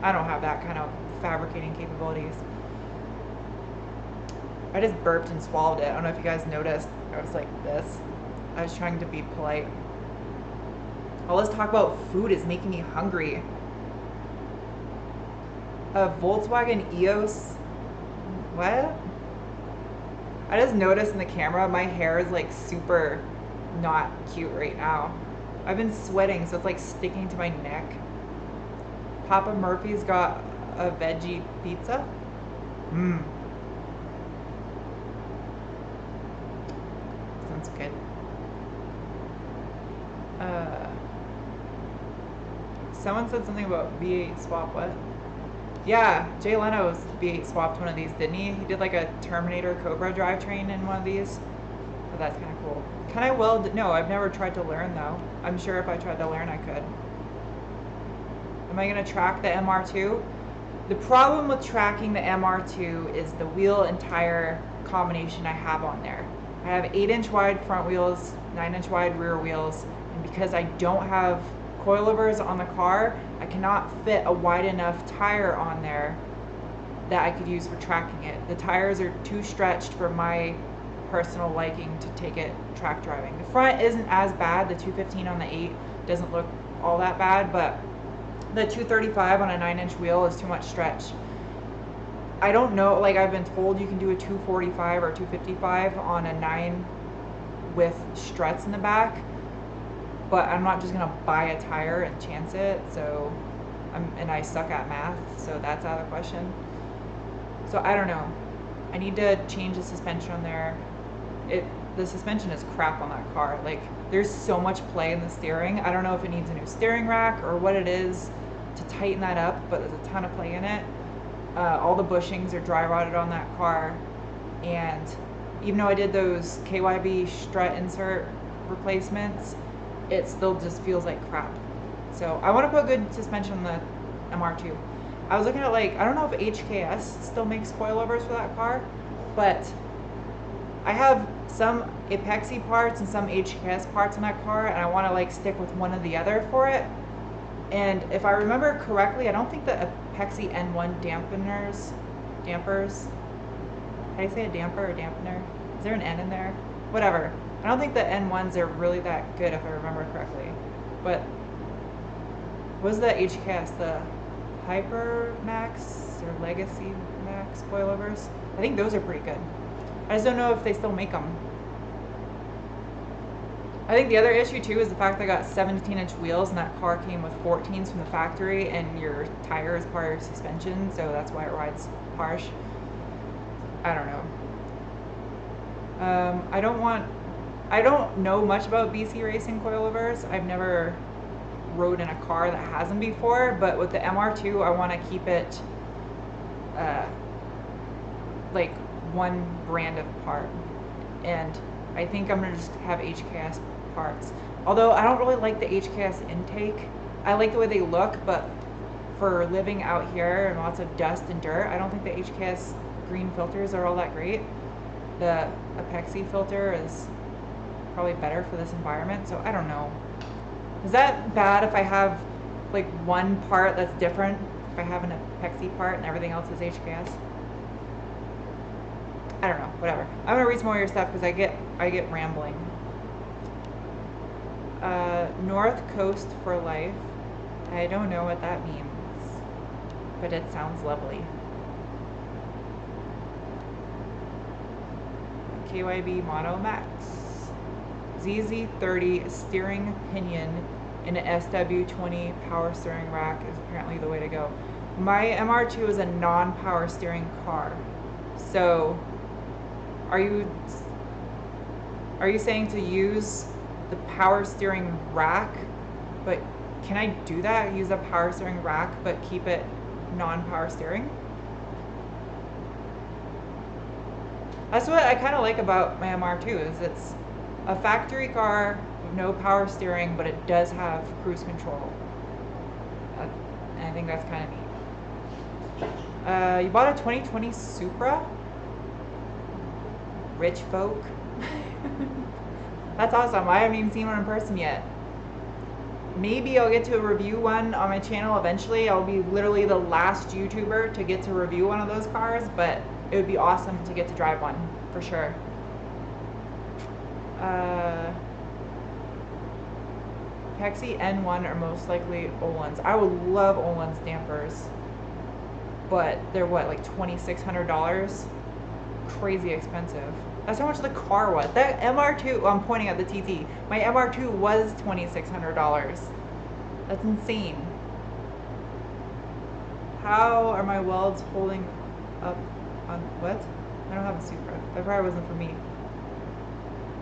I don't have that kind of fabricating capabilities. I just burped and swallowed it. I don't know if you guys noticed. I was like this. I was trying to be polite. All this talk about food is making me hungry. A Volkswagen EOS. What? I just noticed in the camera my hair is like super not cute right now. I've been sweating, so it's like sticking to my neck. Papa Murphy's got a veggie pizza. Mmm. Sounds good. Someone said something about V8 swap. What? Yeah, Jay Leno's V8 swapped one of these, didn't he? He did like a Terminator Cobra drivetrain in one of these. Oh, that's kind of cool. Can I weld? No, I've never tried to learn though. I'm sure if I tried to learn, I could. Am I gonna track the MR2? The problem with tracking the MR2 is the wheel and tire combination I have on there. I have 8-inch wide front wheels, 9-inch wide rear wheels, and because I don't have coilovers on the car, I cannot fit a wide enough tire on there that I could use for tracking it. The tires are too stretched for my personal liking to take it track driving. The front isn't as bad. The 215 on the 8 doesn't look all that bad, but the 235 on a 9-inch wheel is too much stretch. I don't know, like I've been told you can do a 245 or 255 on a 9 with struts in the back, but I'm not just gonna buy a tire and chance it. So and I suck at math, so that's out of the question. So I don't know. I need to change the suspension on there. The suspension is crap on that car. Like there's so much play in the steering. I don't know if it needs a new steering rack or what it is to tighten that up, but there's a ton of play in it. All the bushings are dry rotted on that car, and even though I did those KYB strut insert replacements, it still just feels like crap. So I want to put good suspension on the MR2. I was looking at like, I don't know if HKS still makes coilovers for that car, but I have some Apexi parts and some HKS parts in that car, and I want to like stick with one or the other for it. And if I remember correctly, I don't think the Apexi N1 dampers, how do you say a damper or dampener? Is there an N in there? Whatever. I don't think the N1s are really that good if I remember correctly. But what was the HKS? The Hyper Max or Legacy Max coilovers? I think those are pretty good. I just don't know if they still make them. I think the other issue too is the fact that I got 17-inch wheels and that car came with 14s from the factory, and your tire is part of your suspension, so that's why it rides harsh. I don't know. I don't know much about BC Racing coilovers. I've never rode in a car that has them before, but with the MR2, I want to keep it like one brand of part, and I think I'm gonna just have HKS parts. Although I don't really like the HKS intake. I like the way they look, but for living out here and lots of dust and dirt, I don't think the HKS green filters are all that great. The Apexi filter is probably better for this environment, so I don't know. Is that bad if I have like one part that's different? If I have an Apexi part and everything else is HKS? I don't know, whatever. I'm gonna read some more of your stuff because I get rambling. North Coast for life. I don't know what that means, but it sounds lovely. KYB Mono Max. ZZ30 steering pinion in an SW20 power steering rack is apparently the way to go. My MR2 is a non-power steering car, so are you saying to use the power steering rack, but can I do that? Use a power steering rack but keep it non-power steering? That's what I kind of like about my MR2 is it's a factory car with no power steering, but it does have cruise control. And I think that's kind of neat. You bought a 2020 Supra? Rich folk. That's awesome. I haven't even seen one in person yet. Maybe I'll get to review one on my channel eventually. I'll be literally the last YouTuber to get to review one of those cars, but it would be awesome to get to drive one, for sure. Pexi N1 are most likely Olin's. I would love Olin's dampers, but they're what, like $2,600? Crazy expensive. That's how much the car was. That MR2, well, I'm pointing at the TT. My MR2 was $2,600. That's insane. How are my welds holding up on, what? I don't have a Supra. That probably wasn't for me.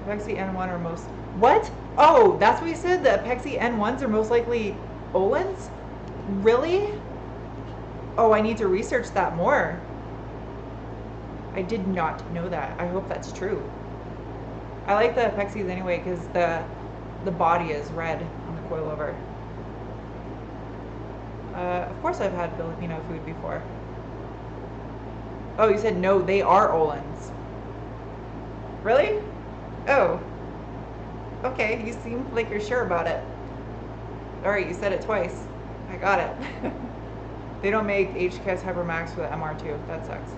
Pexi N1 are most, what? Oh, that's what you said? The Pexi N1s are most likely Olin's? Really? Oh, I need to research that more. I did not know that. I hope that's true. I like the Pexis anyway because the body is red on the coilover. Of course I've had Filipino food before. Oh, you said no, they are Olin's. Really? Oh. Okay, you seem like you're sure about it. Alright, you said it twice. I got it. They don't make HKS Hypermax with MR2. That sucks.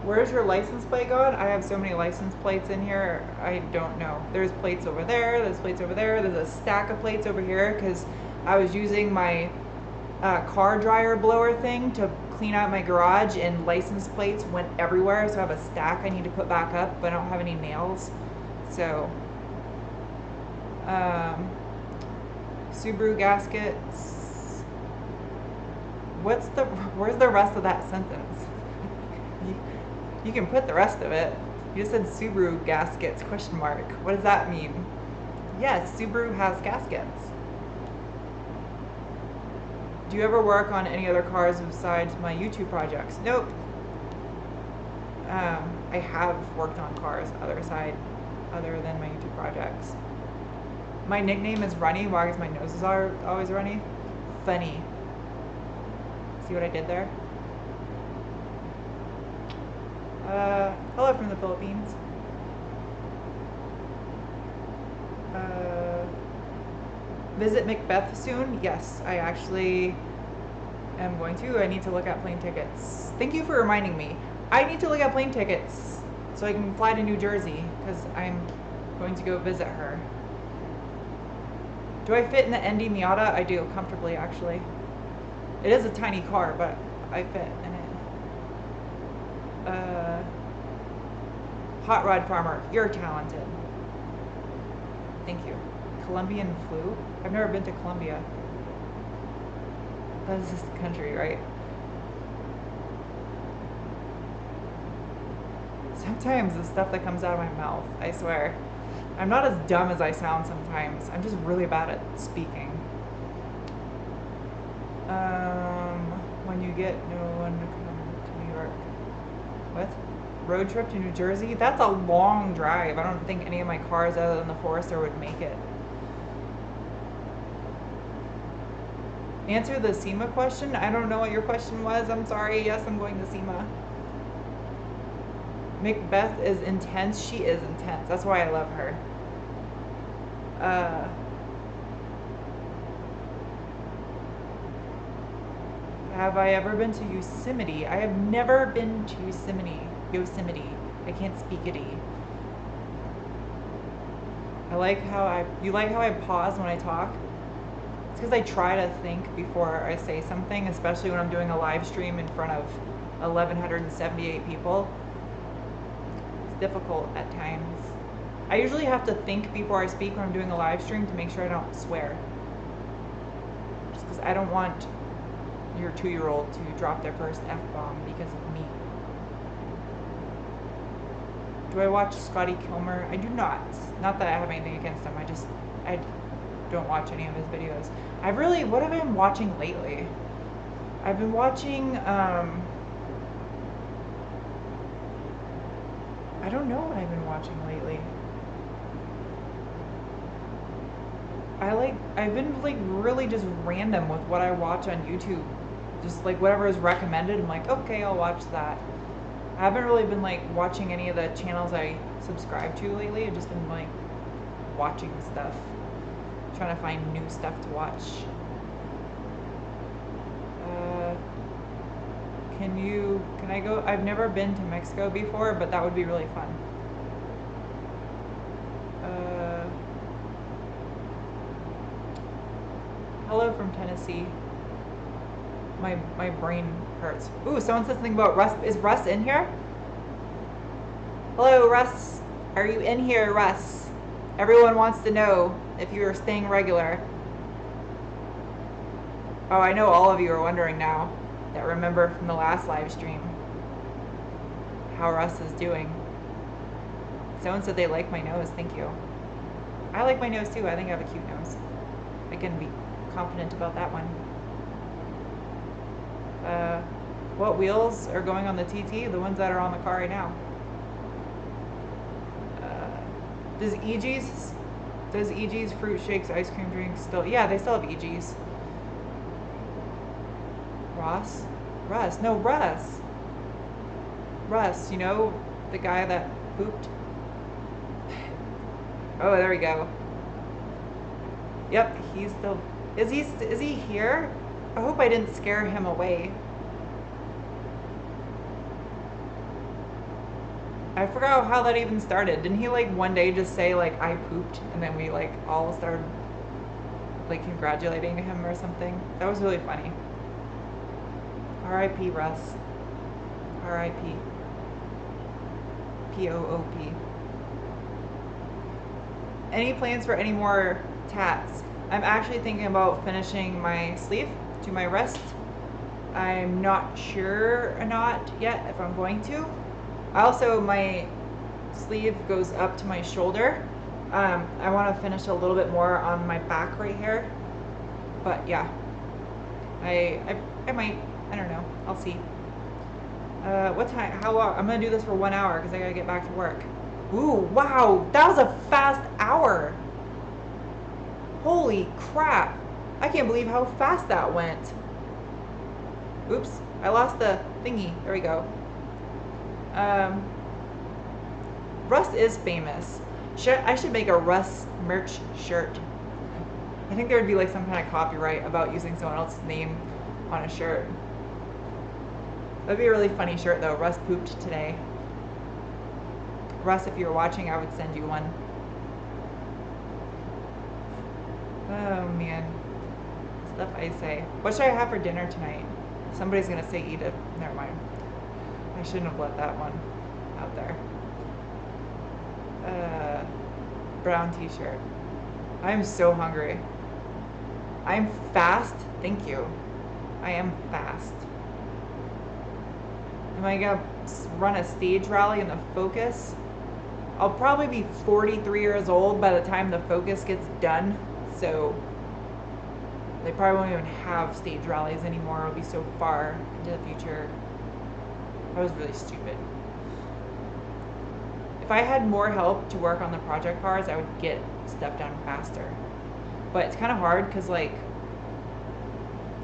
Where's your license plate gone? I have so many license plates in here, I don't know. There's plates over there, there's plates over there, there's a stack of plates over here because I was using my car dryer blower thing to clean out my garage and license plates went everywhere, so I have a stack I need to put back up, but I don't have any nails. So, Subaru gaskets. Where's the rest of that sentence? You can put the rest of it. You just said Subaru gaskets, question mark. What does that mean? Yes, Subaru has gaskets. Do you ever work on any other cars besides my YouTube projects? Nope. I have worked on cars other than my YouTube projects. My nickname is Runny. Why is my noses are always runny? Funny. See what I did there? Hello from the Philippines. Visit Macbeth soon? Yes, I actually am going to. I need to look at plane tickets. Thank you for reminding me. I need to look at plane tickets so I can fly to New Jersey because I'm going to go visit her. Do I fit in the ND Miata? I do, comfortably actually. It is a tiny car, but I fit in it. Hot Rod Farmer, you're talented. Thank you. Colombian flu? I've never been to Colombia. That is just the country, right? Sometimes the stuff that comes out of my mouth, I swear. I'm not as dumb as I sound sometimes. I'm just really bad at speaking. When you get no one to come to New York. What? Road trip to New Jersey? That's a long drive. I don't think any of my cars other than the Forester would make it. Answer the SEMA question? I don't know what your question was. I'm sorry. Yes, I'm going to SEMA. Macbeth is intense. She is intense. That's why I love her. Have I ever been to Yosemite? I have never been to Yosemite. I can't speak it. You like how I pause when I talk? It's because I try to think before I say something, especially when I'm doing a live stream in front of 1,178 people. It's difficult at times. I usually have to think before I speak when I'm doing a live stream to make sure I don't swear. Just because I don't want your 2-year-old to drop their first F-bomb because of me. Do I watch Scotty Kilmer? I do not. Not that I have anything against him. I don't watch any of his videos. What have I been watching lately? I've been watching, I don't know what I've been watching lately. I've been like really just random with what I watch on YouTube just like whatever is recommended, I'm like, okay, I'll watch that. I haven't really been like watching any of the channels I subscribe to lately. I've just been like watching stuff, trying to find new stuff to watch. Can I go? I've never been to Mexico before, but that would be really fun. Hello from Tennessee. My brain hurts. Ooh, someone said something about Russ. Is Russ in here? Hello, Russ. Are you in here, Russ? Everyone wants to know if you are staying regular. Oh, I know all of you are wondering now that remember from the last live stream how Russ is doing. Someone said they like my nose. Thank you. I like my nose too. I think I have a cute nose. I can be confident about that one. What wheels are going on the TT? The ones that are on the car right now. Does EG's fruit shakes, ice cream drinks still? Yeah, they still have EG's. Russ, you know, the guy that pooped? Oh, there we go. Yep, he's still, is he here? I hope I didn't scare him away. I forgot how that even started. Didn't he like one day just say like I pooped and then we like all started like congratulating him or something? That was really funny. R.I.P. Russ. R.I.P. P-O-O-P. Any plans for any more tats? I'm actually thinking about finishing my sleeve to my wrist. I'm not sure or not yet if I'm going to. Also, my sleeve goes up to my shoulder. I want to finish a little bit more on my back right here. But yeah, I might. I don't know. I'll see. What time? How long? I'm gonna do this for 1 hour because I gotta get back to work. Ooh, wow, that was a fast hour. Holy crap! I can't believe how fast that went. Oops, I lost the thingy. There we go. Russ is famous. I should make a Russ merch shirt. I think there would be like some kind of copyright about using someone else's name on a shirt. That'd be a really funny shirt though. Russ pooped today. Russ, if you were watching, I would send you one. Oh man. Stuff I say. What should I have for dinner tonight? Somebody's gonna say eat it. Never mind. I shouldn't have let that one out there. Brown t-shirt. I'm so hungry. I'm fast. Thank you. I am fast. Am I gonna run a stage rally in the Focus? I'll probably be 43 years old by the time the Focus gets done, so they probably won't even have stage rallies anymore. It'll be so far into the future. That was really stupid. If I had more help to work on the project cars, I would get stuff done faster. But it's kind of hard because like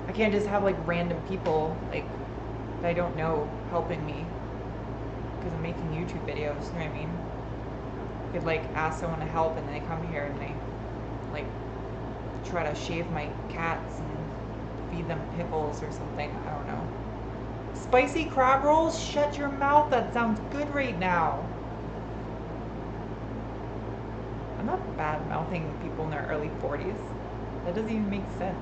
I can't just have like random people like that I don't know helping me because I'm making YouTube videos. You know what I mean? I could like ask someone to help and they come here and they like try to shave my cats and feed them pickles or something. I don't know. Spicy crab rolls? Shut your mouth. That sounds good right now. I'm not bad mouthing people in their early 40s. That doesn't even make sense.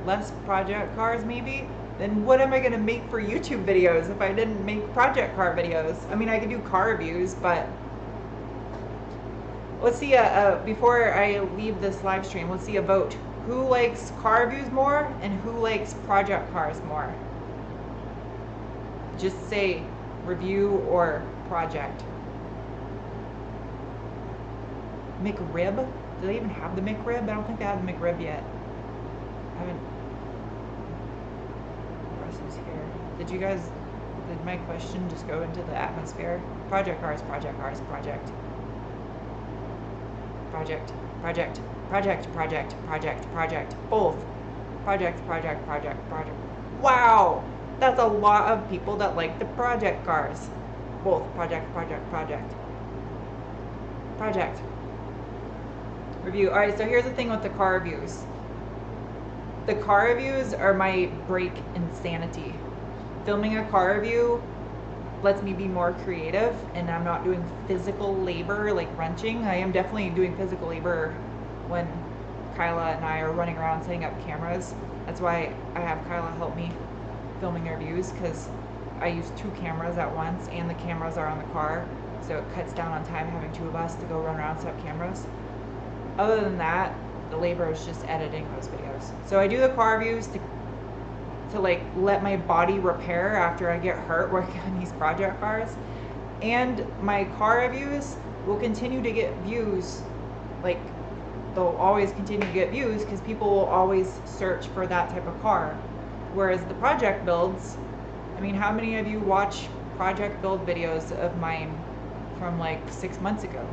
Less project cars maybe? Then what am I gonna make for YouTube videos if I didn't make project car videos? I mean, I could do car reviews, but let's see, before I leave this live stream, let's see a vote. Who likes car reviews more and who likes project cars more? Just say review or project. McRib? Do they even have the McRib? I don't think they have the McRib yet. I haven't. Russ is here. Did my question just go into the atmosphere? Project cars, project cars, project. Project, project, project, project, project, project, both. Project. Wow, that's a lot of people that like the project cars. Both project. Review. All right, so here's the thing with the car reviews. The car reviews are my break in sanity. Filming a car review lets me be more creative, and I'm not doing physical labor like wrenching. I am definitely doing physical labor when Kyla and I are running around setting up cameras. That's why I have Kyla help me filming our views, because I use 2 cameras at once and the cameras are on the car, so it cuts down on time having 2 of us to go run around and set up cameras. Other than that, the labor is just editing those videos. So I do the car reviews to like let my body repair after I get hurt working on these project cars. And my car reviews will continue to get views, like they'll always continue to get views because people will always search for that type of car. Whereas the project builds, I mean, how many of you watch project build videos of mine from like 6 months ago?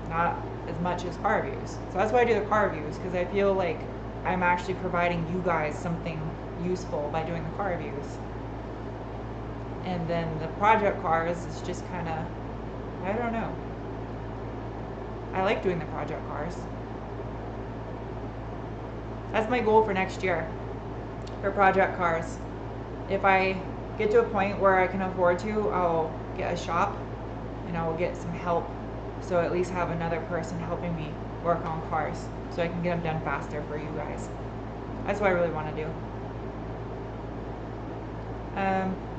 Not as much as car reviews. So that's why I do the car reviews, because I feel like I'm actually providing you guys something useful by doing the car reviews. And then the project cars is just kind of, I don't know. I like doing the project cars. That's my goal for next year, for project cars. If I get to a point where I can afford to, I'll get a shop and I will get some help, so at least have another person helping me work on cars so I can get them done faster for you guys. That's what I really want to do.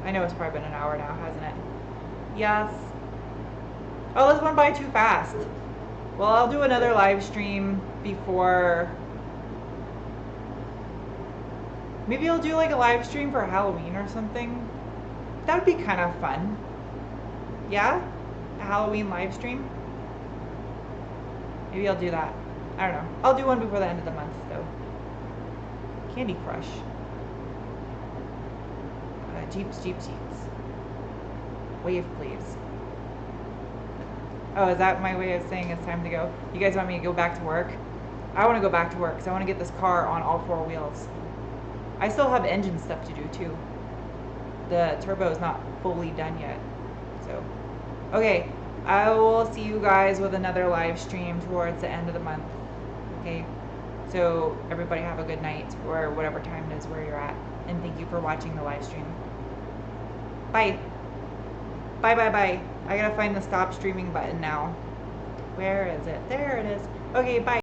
I know it's probably been an hour now, hasn't it? Yes. Oh, this went by too fast. Well, I'll do another live stream before. Maybe I'll do like a live stream for Halloween or something. That would be kind of fun. Yeah? A Halloween live stream? Maybe I'll do that. I don't know. I'll do one before the end of the month, though. Candy Crush. Jeeps. Wave, please. Oh, is that my way of saying it's time to go? You guys want me to go back to work? I want to go back to work because I want to get this car on all 4 wheels. I still have engine stuff to do, too. The turbo is not fully done yet. So, okay. I will see you guys with another live stream towards the end of the month. Okay? So, everybody have a good night, or whatever time it is where you're at. And thank you for watching the live stream. Bye. Bye. I gotta find the stop streaming button now. Where is it? There it is. Okay, bye.